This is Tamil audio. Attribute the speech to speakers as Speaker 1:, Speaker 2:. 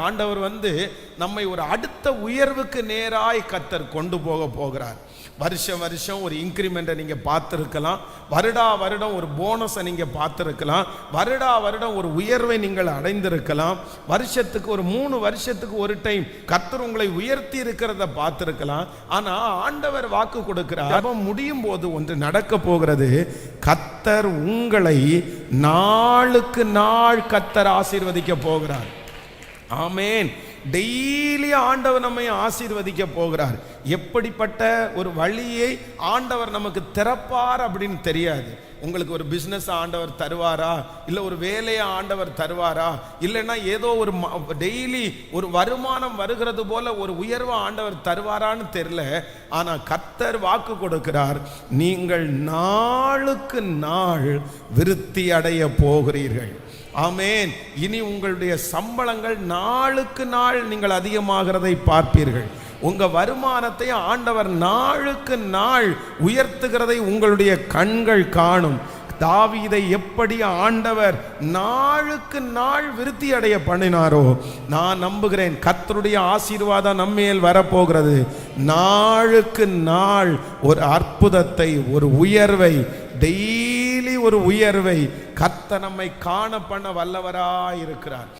Speaker 1: ஆண்டவர் நம்மை ஒரு அடுத்த உயர்வுக்கு நேராய் கர்த்தர் கொண்டு போகிறார். வருஷம் வருஷம் ஒரு இன்க்ரிமெண்ட்டை நீங்கள் பார்த்துருக்கலாம், வருடா வருடம் ஒரு போனஸை நீங்கள் பார்த்துருக்கலாம், வருடா வருடம் ஒரு உயர்வை நீங்கள் அடைந்திருக்கலாம், வருஷத்துக்கு ஒரு 3 வருஷத்துக்கு ஒரு டைம் கர்த்தர் உங்களை உயர்த்தி இருக்கிறத பார்த்துருக்கலாம். ஆனால் ஆண்டவர் வாக்கு கொடுக்கிறார், ஜெபம் முடியும் போது ஒன்று நடக்க போகிறது. கர்த்தர் உங்களை நாளுக்கு நாள் கர்த்தர் ஆசீர்வதிக்க போகிறார். ஆமேன். டெய்லி ஆண்டவர் நம்மை ஆசீர்வதிக்க போகிறார். எப்படிப்பட்ட ஒரு வழியை ஆண்டவர் நமக்கு திறப்பார் அப்படின்னு தெரியாது. உங்களுக்கு ஒரு பிஸ்னஸ் ஆண்டவர் தருவாரா, இல்லை ஒரு வேலையை ஆண்டவர் தருவாரா, இல்லைன்னா ஏதோ ஒரு டெய்லி ஒரு வருமானம் வருகிறது போல ஒரு உயர்வை ஆண்டவர் தருவாரான்னு தெரியல. ஆனால் கர்த்தர் வாக்கு கொடுக்கிறார், நீங்கள் நாளுக்கு நாள் விருத்தி அடைய போகிறீர்கள். ஆமேன். இனி உங்களுடைய சம்பளங்கள் நாளுக்கு நாள் நீங்கள் அதிகமாகிறதை பார்ப்பீர்கள். உங்க வருமானத்தை ஆண்டவர் நாளுக்கு நாள் உயர்த்துகிறதை உங்களுடைய கண்கள் காணும். தாவீதை எப்படி ஆண்டவர் நாளுக்கு நாள் விருத்தி அடைய பண்ணினாரோ, நான் நம்புகிறேன் கர்த்தருடைய ஆசீர்வாதம் நம்மேல் வரப்போகிறது. நாளுக்கு நாள் ஒரு அற்புதத்தை, ஒரு உயர்வை, டெய்லி ஒரு உயர்வை கர்த்தர் நம்மை காண பண்ண வல்லவராய் இருக்கிறார்.